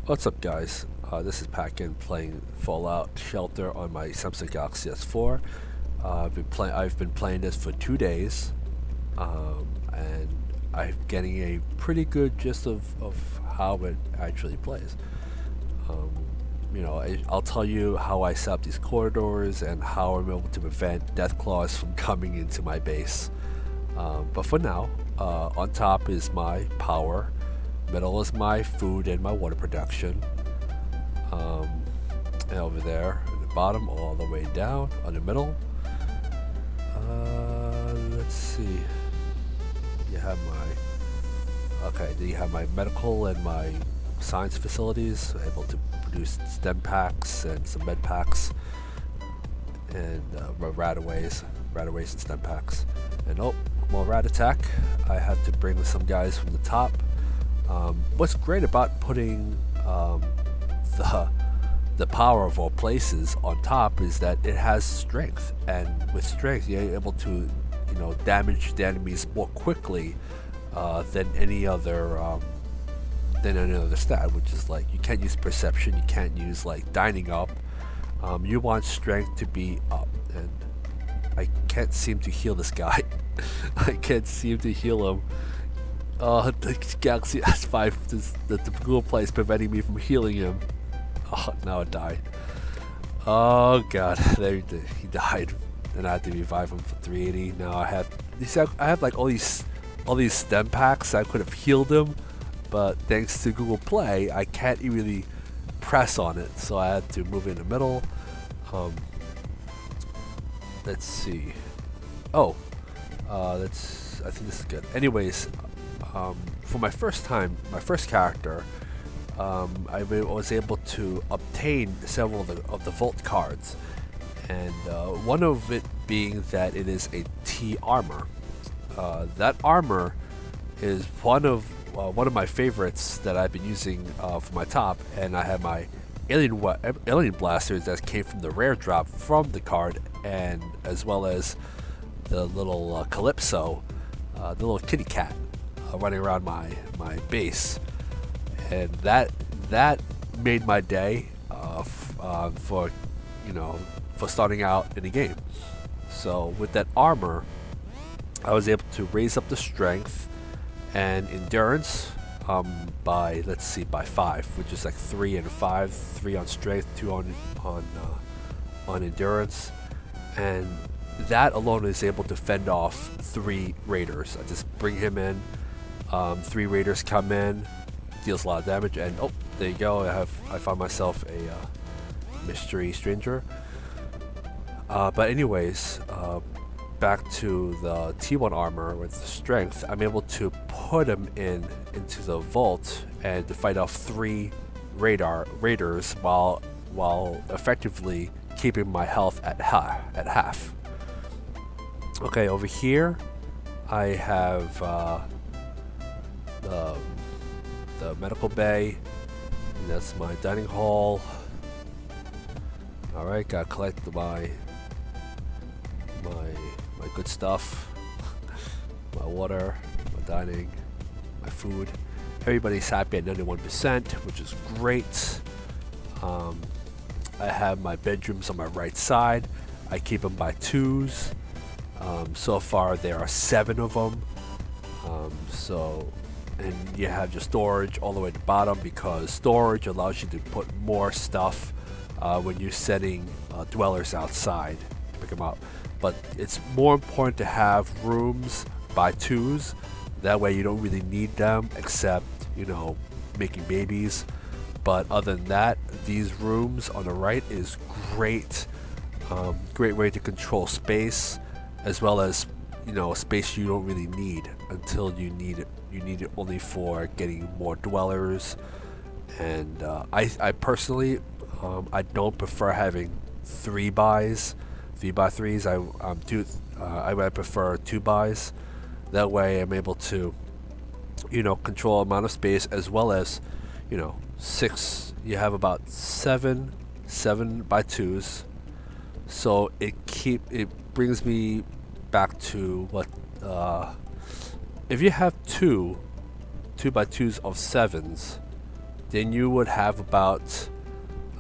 What's up, guys? This is Packin playing Fallout Shelter on my Samsung Galaxy S4. I've been playing this for 2 days, and I'm getting a pretty good gist of how it actually plays. Um, I'll tell you how I set up these corridors and how I'm able to prevent deathclaws from coming into my base. But for now, on top is my power. Middle is my food and my water production. Um, and over there, at the bottom, all the way down, on the middle. Let's see. You have then you have my medical and my science facilities, able to produce stem packs and some med packs, and rataways and stem packs. And more rat attack. I have to bring some guys from the top. What's great about putting the the power of all places on top is that it has strength, and with strength you're able to damage the enemies more quickly than any other stat, which is like you can't use perception, you can't use like dining up. You want strength to be up, and I can't seem to heal this guy. I can't seem to heal him. The Galaxy S5, the Google Play is preventing me from healing him. Oh, now it died. Oh god, he died, and I had to revive him for 380. Now I have, you see, I have like all these stem packs. I could have healed him, but thanks to Google Play, I can't really press on it, so I had to move in the middle. Let's see. Oh, I think this is good. Anyways, for my first character, I was able to obtain several of the Vault cards, and one of it being that it is a T armor. That armor is one of my favorites that I've been using for my top, and I have my alien blasters that came from the rare drop from the card, and as well as the little Calypso, the little kitty cat running around my base, and that made my day for for starting out in the game. So with that armor, I was able to raise up the strength and endurance by, let's see, by 5, which is like 3 and 5, 3 on strength, 2 on endurance, and that alone is able to fend off 3 raiders. I just bring him in, 3 raiders come in, deals a lot of damage, and oh, there you go. I found myself a mystery stranger. But anyways, back to the T1 armor with the strength. I'm able to put him into the vault and to fight off 3 raiders while effectively keeping my health at half. Okay, over here I have the medical bay. And that's my dining hall. All right, gotta collect my good stuff, my water, my dining, my food. Everybody's happy at 91%, which is great. I have my bedrooms on my right side. I keep them by 2s. So far there are 7 of them. And you have your storage all the way at the bottom, because storage allows you to put more stuff when you're setting dwellers outside to pick them up. But it's more important to have rooms by 2s. That way you don't really need them except, making babies. But other than that, these rooms on the right is great. Great way to control space, as well as space you don't really need until you need it. You need it only for getting more dwellers. And I personally, I don't prefer having 3 buys. 3x3s. I prefer 2 buys. That way I'm able to control amount of space, as well as 6. You have about 7 by 2s, so it brings me back to what if you have 2 by 2s of 7s, then you would have about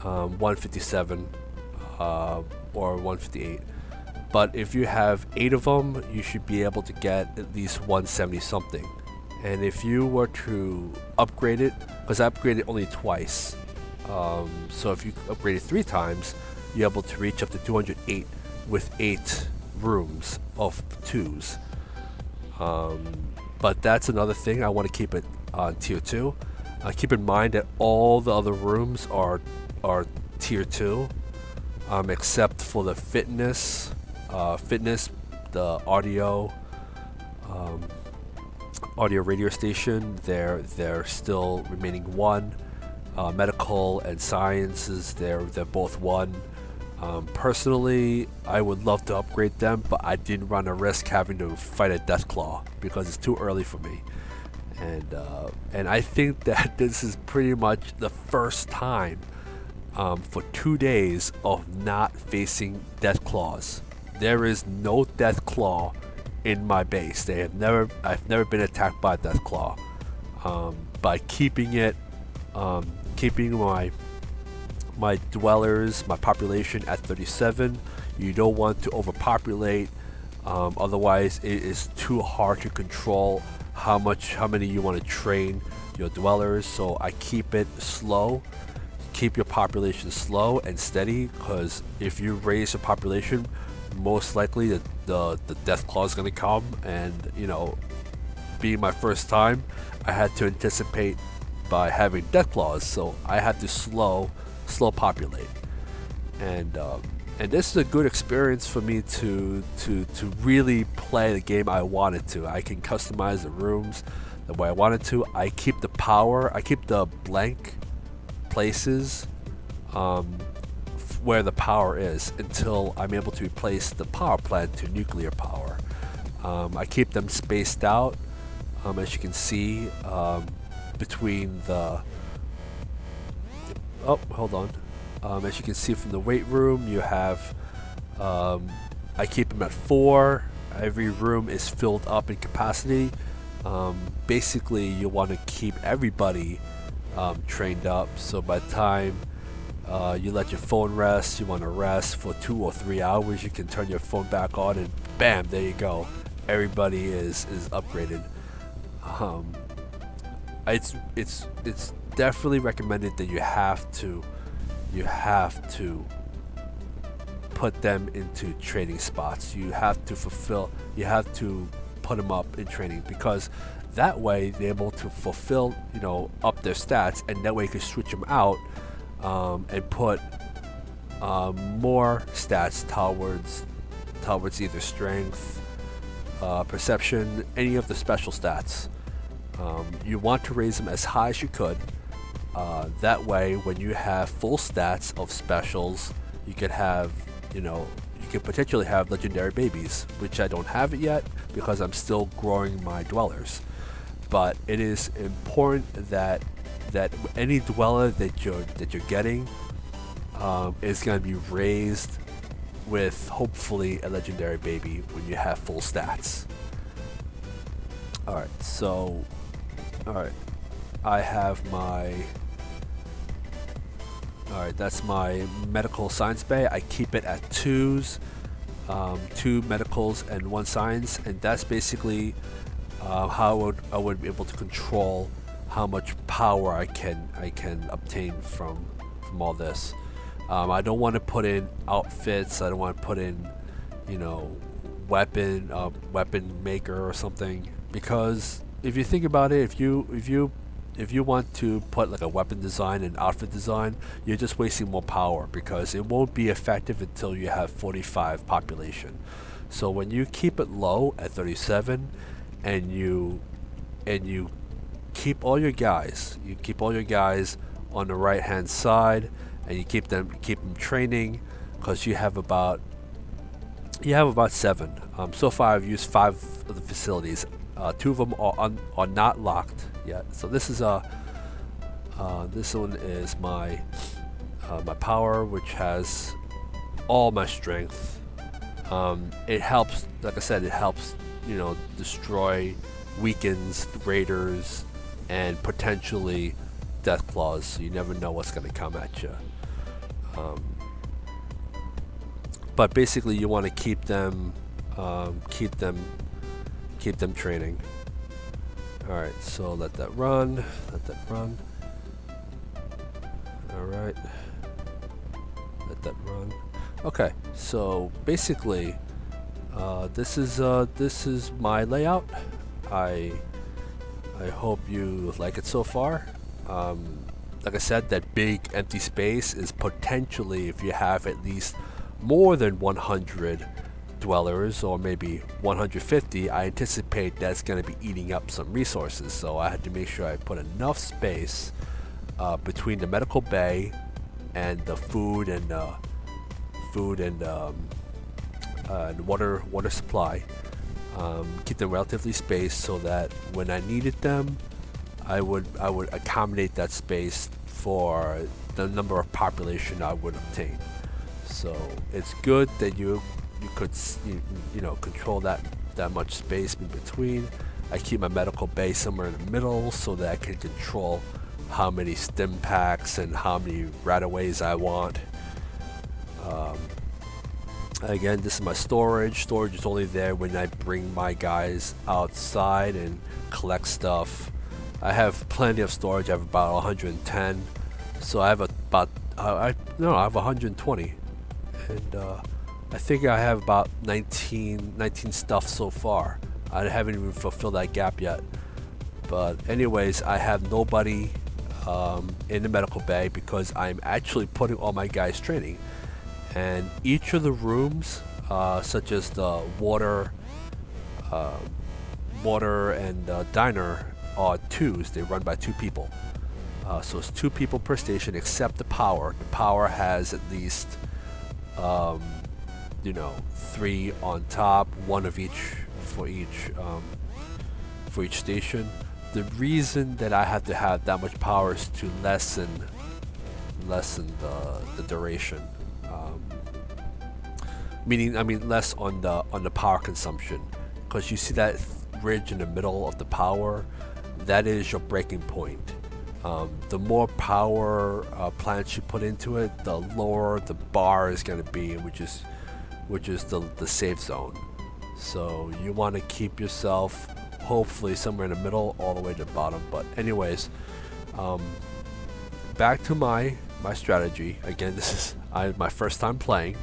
157 or 158. But if you have 8 of them, you should be able to get at least 170 something. And if you were to upgrade it, because I upgraded only twice, so if you upgrade it 3 times, you're able to reach up to 208 with 8 rooms of 2s. But that's another thing. I want to keep it on tier 2. Keep in mind that all the other rooms are tier 2, except for the fitness, the audio radio station. They're still remaining 1. Medical and sciences, they're both 1. Personally, I would love to upgrade them, but I didn't run a risk having to fight a Deathclaw because it's too early for me. And I think that this is pretty much the first time for 2 days of not facing Deathclaws. There is no Deathclaw in my base. I've never been attacked by a Deathclaw. By keeping my dwellers, my population at 37. You don't want to overpopulate, otherwise it is too hard to control how many you want to train your dwellers. So I keep it slow. Keep your population slow and steady, because if you raise your population, most likely the Deathclaw is going to come. And being my first time, I had to anticipate by having Deathclaws, so I had to slow populate, and this is a good experience for me to really play the game I wanted to. I can customize the rooms the way I wanted to. I keep the power. I keep the blank places where the power is until I'm able to replace the power plant to nuclear power. I keep them spaced out, as you can see, between the hold on. As you can see from the weight room, you have I keep them at 4. Every room is filled up in capacity. Basically, you want to keep everybody trained up, so by the time you let your phone rest, you want to rest for 2 or 3 hours, you can turn your phone back on and bam, there you go. Everybody is upgraded. It's definitely recommended that you have to put them into training spots. You have to put them up in training, because that way they're able to fulfill, up their stats, and that way you can switch them out and put more stats towards either strength, perception, any of the special stats. You want to raise them as high as you could. That way, when you have full stats of specials, you could have, you could potentially have legendary babies, which I don't have it yet because I'm still growing my dwellers. But it is important that any dweller that you're getting is going to be raised with hopefully a legendary baby when you have full stats. Alright, I have my... Alright, that's my medical science bay. I keep it at 2s, 2 medicals and 1 science, and that's basically how I would be able to control how much power I can obtain from all this. I don't want to put in outfits. I don't want to put in, weapon maker or something, because if you think about it, if you want to put like a weapon design and outfit design, you're just wasting more power, because it won't be effective until you have 45 population. So when you keep it low at 37, and you keep all your guys on the right hand side, and you keep them training, because you have about 7. So far I've used 5 of the facilities. 2 of them are not locked yet. So this is this one is my power, which has all my strength. It helps, like I said, it helps destroy, weakens raiders, and potentially death claws, so you never know what's gonna come at you. But basically, you want to keep them training. All right, so let that run. All right, let that run. Okay, so basically, this is my layout. I hope you like it so far. Like I said, that big empty space is potentially, if you have at least more than 100 dwellers, or maybe 150, I anticipate that's going to be eating up some resources. So I had to make sure I put enough space between the medical bay and the food and water supply. Keep them relatively spaced so that when I needed them, I would accommodate that space for the number of population I would obtain. So it's good that you could control that much space in between. I keep my medical bay somewhere in the middle so that I can control how many stim packs and how many rataways I want. Again, this is my storage. Storage is only there when I bring my guys outside and collect stuff. I have plenty of storage. I have about 110. So I have I have 120. And I think I have about 19 stuff so far. I haven't even fulfilled that gap yet. But anyways, I have nobody in the medical bay because I'm actually putting all my guys training. And each of the rooms, such as the water and diner, are twos. They run by 2 people. So it's 2 people per station, except the power. The power has at least 3 on top, 1 of each for each station. The reason that I have to have that much power is to lessen the duration. Meaning, less on the power consumption, because you see that ridge in the middle of the power, that is your breaking point. The more power plants you put into it, the lower the bar is going to be, which is the safe zone. So you want to keep yourself hopefully somewhere in the middle, all the way to the bottom. But anyways, back to my strategy. Again, this is my first time playing,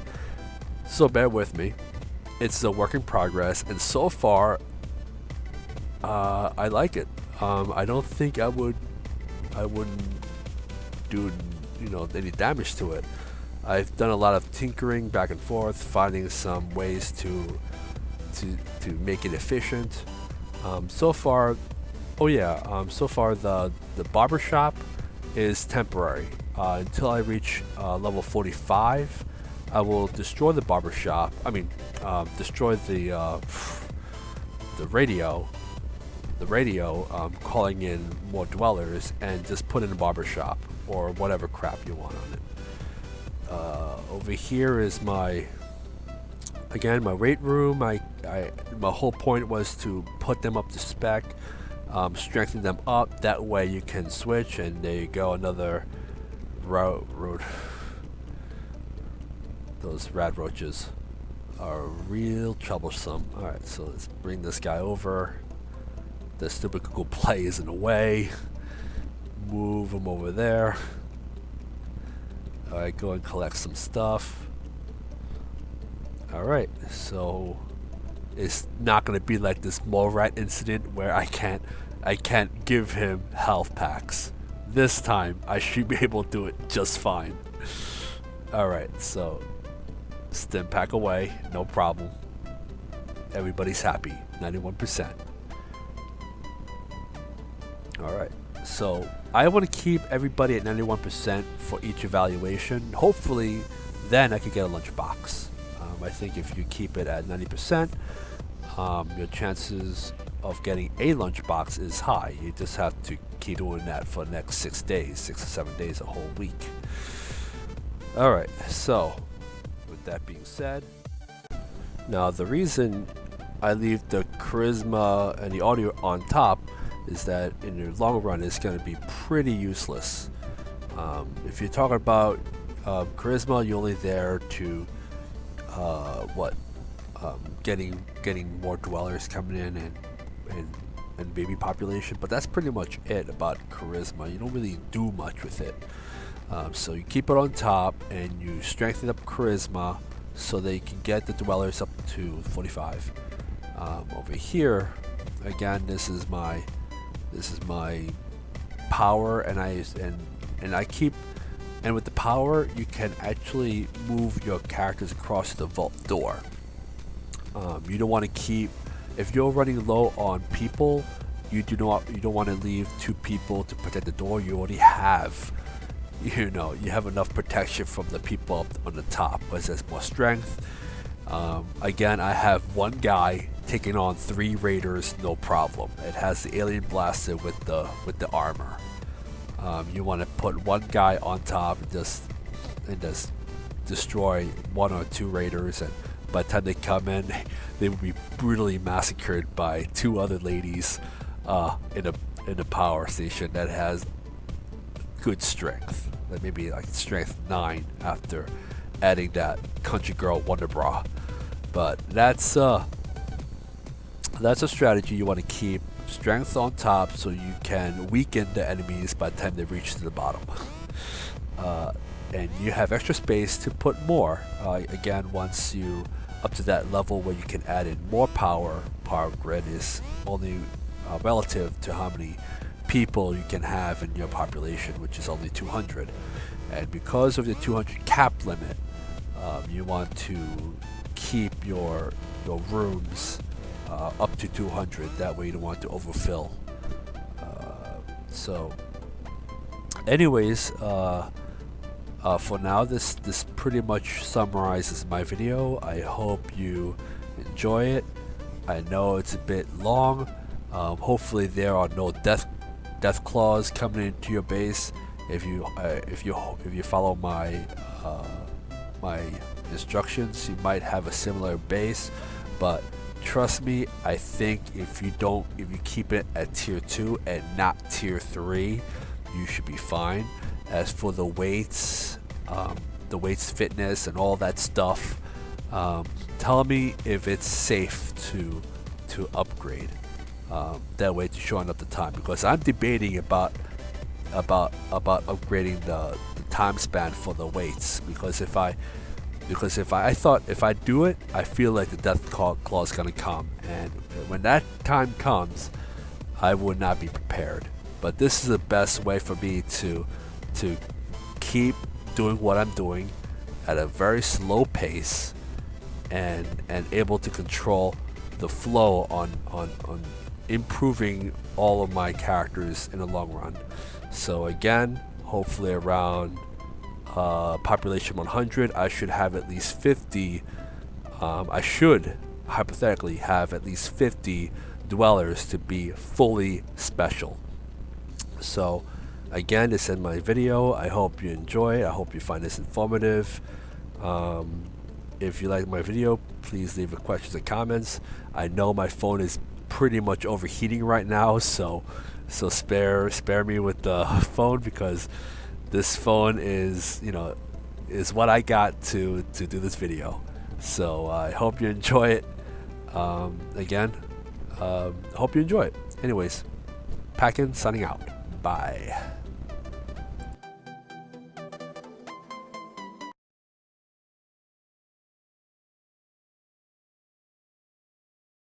so bear with me. It's a work in progress, and so far, I like it. I don't think I wouldn't do any damage to it. I've done a lot of tinkering back and forth, finding some ways to make it efficient. So far the barber shop is temporary. Until I reach level 45, I will destroy the barber shop. Destroy the radio. Calling in more dwellers, and just put in a barber shop or whatever crap you want on it. Over here is my weight room. My whole point was to put them up to spec, strengthen them up. That way you can switch, and there you go, another road. Those rad roaches are real troublesome. All right, so let's bring this guy over. The stupid Google Play is in the way. Move him over there. Alright, go and collect some stuff. Alright, so it's not going to be like this Morat incident where I can't give him health packs. This time I should be able to do it just fine. Alright, so stim pack away, no problem. Everybody's happy, 91%. Alright, so I want to keep everybody at 91% for each evaluation. Hopefully, then I could get a lunchbox. I think if you keep it at 90%, your chances of getting a lunchbox is high. You just have to keep doing that for the next 6 or 7 days, a whole week. Alright, so with that being said, now the reason I leave the charisma and the audio on top is that in the long run it's going to be pretty useless. If you're talking about charisma, you're only there to getting more dwellers coming in and baby population, but that's pretty much it about charisma. You don't really do much with it. So you keep it on top and you strengthen up charisma so that you can get the dwellers up to 45. Over here, again, this is my power, and I keep, and with the power you can actually move your characters across the vault door. You don't want to keep, if you're running low on people, you don't want to leave 2 people to protect the door. You already have, you have enough protection from the people up on the top, because there's more strength. Again, I have 1 guy taking on 3 raiders, no problem. It has the alien blaster with the armor. You want to put 1 guy on top and just destroy 1 or 2 raiders, and by the time they come in, they will be brutally massacred by 2 other ladies in a power station that has good strength, like maybe like strength 9 after adding that country girl wonder bra. But that's a strategy you want to keep. Strength on top so you can weaken the enemies by the time they reach to the bottom. And you have extra space to put more. Again, once you up to that level where you can add in more power grid is only relative to how many people you can have in your population, which is only 200. And because of the 200 cap limit, you want to keep your rooms up to 200. That way you don't want to overfill. So anyways, for now, this pretty much summarizes my video. I hope you enjoy it. I know it's a bit long. Hopefully there are no death claws coming into your base. If you follow my my instructions, you might have a similar base. But trust me, I think if you keep it at tier 2 and not tier 3, you should be fine. As for the weights fitness and all that stuff, tell me if it's safe to upgrade. That way to shorten up the time, because I'm debating about upgrading the time span for the weights, because if I thought if I do it, I feel like the death claw is gonna come, and when that time comes, I would not be prepared. But this is the best way for me to keep doing what I'm doing at a very slow pace, and able to control the flow on improving all of my characters in the long run. So again, hopefully around population 100, I should have at least 50. I should hypothetically have at least 50 dwellers to be fully special. So again, this is my video. I hope you enjoy it. I hope you find this informative. If you like my video, please leave questions and comments. I know my phone is pretty much overheating right now, so spare me with the phone, because this phone is what I got to do this video. So I hope you enjoy it. Again, hope you enjoy it. Anyways, Packin signing out. Bye.